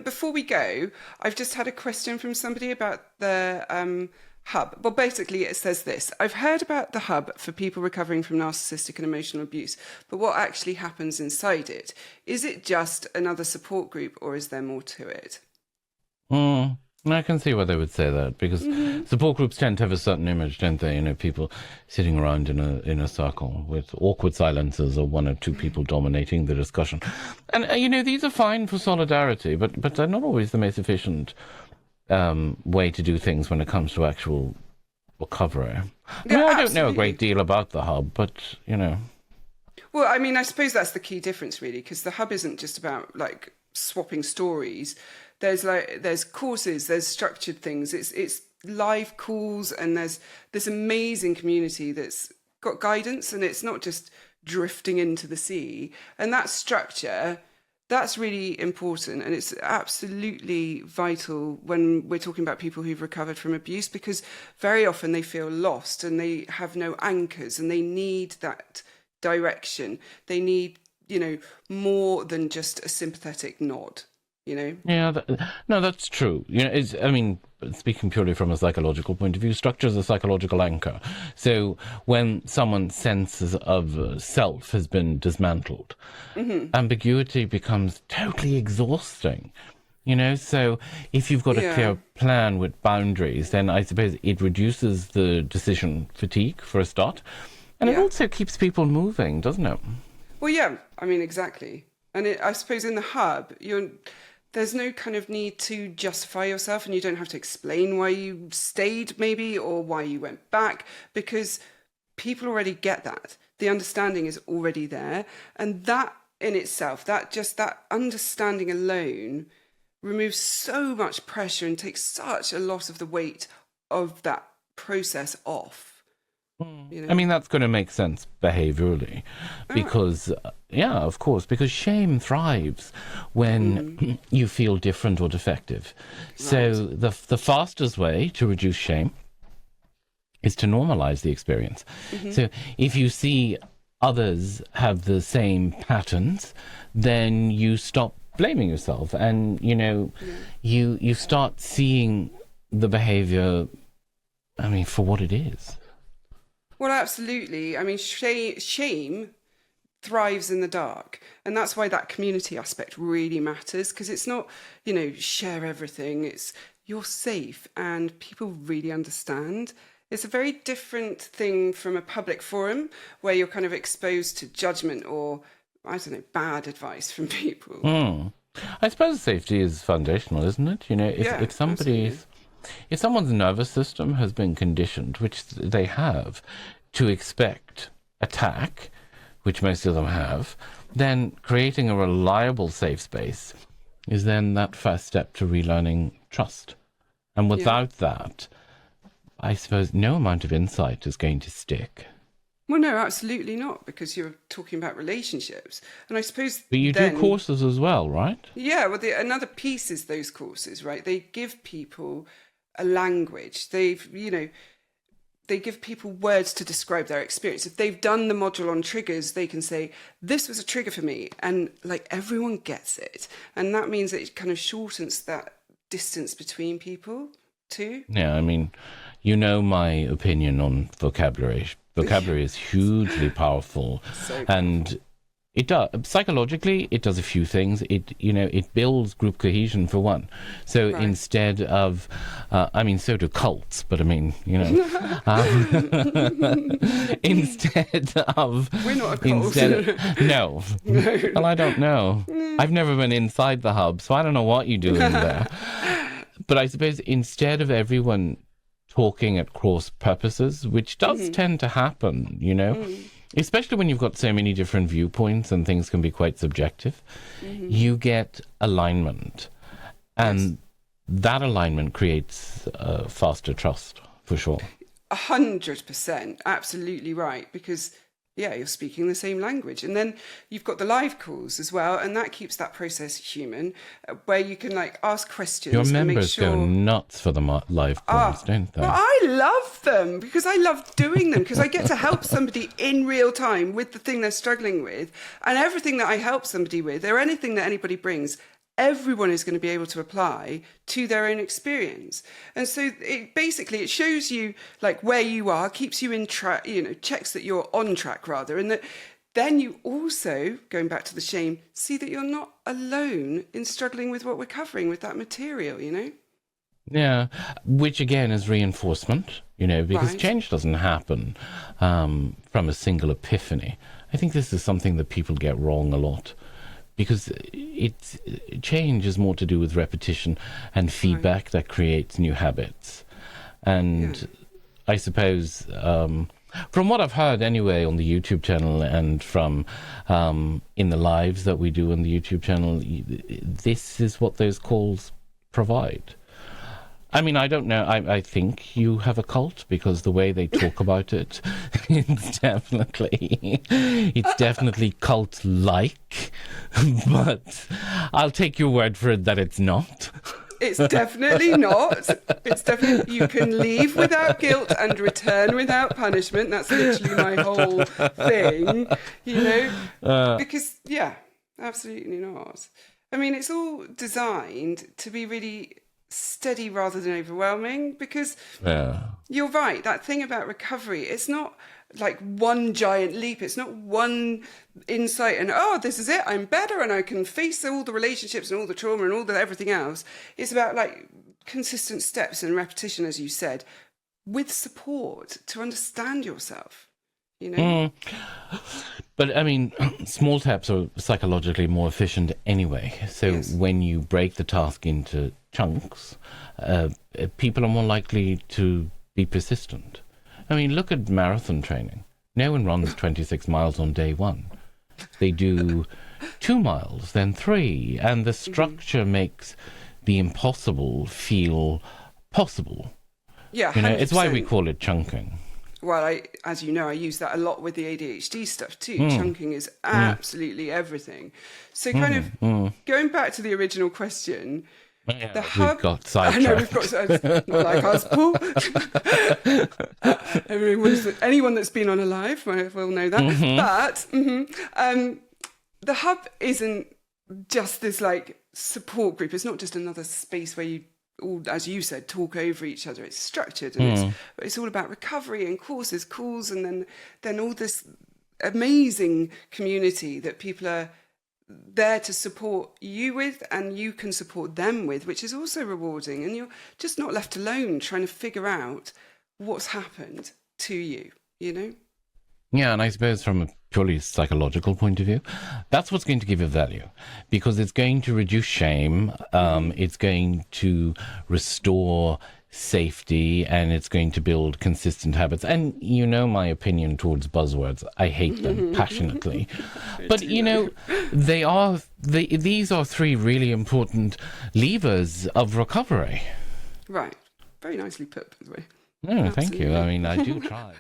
before we go, I've just had a question from somebody about the hub. Well, basically, it says this. I've heard about the hub for people recovering from narcissistic and emotional abuse, but what actually happens inside it? Is it just another support group, or is there more to it? I can see why they would say that, because support groups tend to have a certain image, don't they? You know, people sitting around in a circle with awkward silences or one or two people dominating the discussion. And, these are fine for solidarity, but they're not always the most efficient way to do things when it comes to actual recovery. I don't know a great deal about the hub, but, Well, I mean, I suppose that's the key difference, really, because the hub isn't just about, like, swapping stories. There's courses, there's structured things. It's live calls, and there's this amazing community that's got guidance, and it's not just drifting into the sea. And that structure, that's really important, and it's absolutely vital when we're talking about people who've recovered from abuse, because very often they feel lost and they have no anchors, and they need that direction. They need, more than just a sympathetic nod. Yeah, that's true. Speaking purely from a psychological point of view, structure is a psychological anchor. So when someone's sense of self has been dismantled, ambiguity becomes totally exhausting. So if you've got a clear plan with boundaries, then I suppose it reduces the decision fatigue for a start. And it also keeps people moving, doesn't it? Well, yeah, I mean, exactly. And I suppose in the hub, there's no kind of need to justify yourself, and you don't have to explain why you stayed maybe or why you went back, because people already get that. The understanding is already there. And that in itself, that understanding alone removes so much pressure and takes such a lot of the weight of that process off. I mean, that's going to make sense behaviorally because, of course, because shame thrives when you feel different or defective. Right. So the fastest way to reduce shame is to normalize the experience. So if you see others have the same patterns, then you stop blaming yourself, and, you start seeing the behavior, for what it is. Well, absolutely. I mean, shame thrives in the dark. And that's why that community aspect really matters, because it's not, share everything. It's you're safe and people really understand. It's a very different thing from a public forum where you're kind of exposed to judgment or, bad advice from people. I suppose safety is foundational, isn't it? If somebody's... If someone's nervous system has been conditioned, which they have, to expect attack, which most of them have, then creating a reliable safe space is then that first step to relearning trust. And without that, I suppose no amount of insight is going to stick. Well, no, absolutely not, because you're talking about relationships. And I suppose... But you do courses as well, right? Yeah, well, another piece is those courses, right? They give people a language. They give people words to describe their experience. If they've done the module on triggers, they can say, this was a trigger for me. And everyone gets it. And that means that it kind of shortens that distance between people too. Yeah, my opinion on vocabulary. Vocabulary is hugely powerful. So and it does psychologically. It does a few things. It builds group cohesion for one. So instead of, so do cults. But instead of, we're not a cult. No. Well, I don't know. I've never been inside the hub, so I don't know what you do in there. But I suppose instead of everyone talking at cross purposes, which does tend to happen, especially when you've got so many different viewpoints and things can be quite subjective, you get alignment. And that alignment creates faster trust, for sure. 100%, absolutely right, because you're speaking the same language. And then you've got the live calls as well, and that keeps that process human, where you can ask questions. Your members go nuts for the live calls, don't they? Well, I love them because I love doing them, because I get to help somebody in real time with the thing they're struggling with, and everything that I help somebody with, or anything that anybody brings, everyone is going to be able to apply to their own experience. And so it shows you like where you are, keeps you in track, checks that you're on track rather. And that then you also, going back to the shame, see that you're not alone in struggling with what we're covering with that material, Yeah, which again is reinforcement, because change doesn't happen from a single epiphany. I think this is something that people get wrong a lot, because change is more to do with repetition and feedback that creates new habits. And I suppose, from what I've heard anyway on the YouTube channel and from in the lives that we do on the YouTube channel, this is what those calls provide. I mean, I don't know. I think you have a cult, because the way they talk about it, it's definitely cult-like. But I'll take your word for it that it's not. It's definitely not. It's definitely, you can leave without guilt and return without punishment. That's literally my whole thing, because, absolutely not. I mean, it's all designed to be really steady rather than overwhelming, because you're right, that thing about recovery, it's not like one giant leap, it's not one insight and this is it, I'm better and I can face all the relationships and all the trauma and all the everything else. It's about like consistent steps and repetition, as you said, with support to understand yourself. But I mean, small steps are psychologically more efficient anyway. So when you break the task into chunks, people are more likely to be persistent. I mean, look at marathon training. No one runs 26 miles on day one. They do 2 miles, then 3, and the structure makes the impossible feel possible. Yeah, it's why we call it chunking. Well, as you know, I use that a lot with the ADHD stuff too. Chunking is absolutely everything. So kind of going back to the original question, the hub... We've got sidetracked. Not like us, Paul. Anyone that's been on a live will know that. But the hub isn't just this like support group. It's not just another space where you all, as you said, talk over each other. It's structured, and it's all about recovery and courses, calls, and then all this amazing community that people are there to support you with, and you can support them with, which is also rewarding. And you're just not left alone trying to figure out what's happened to you, Yeah, and I suppose from a purely psychological point of view, that's what's going to give you value, because it's going to reduce shame, it's going to restore safety, and it's going to build consistent habits. And my opinion towards buzzwords. I hate them passionately. But, these are 3 really important levers of recovery. Right. Very nicely put, by the way. No, thank you. I mean, I do try.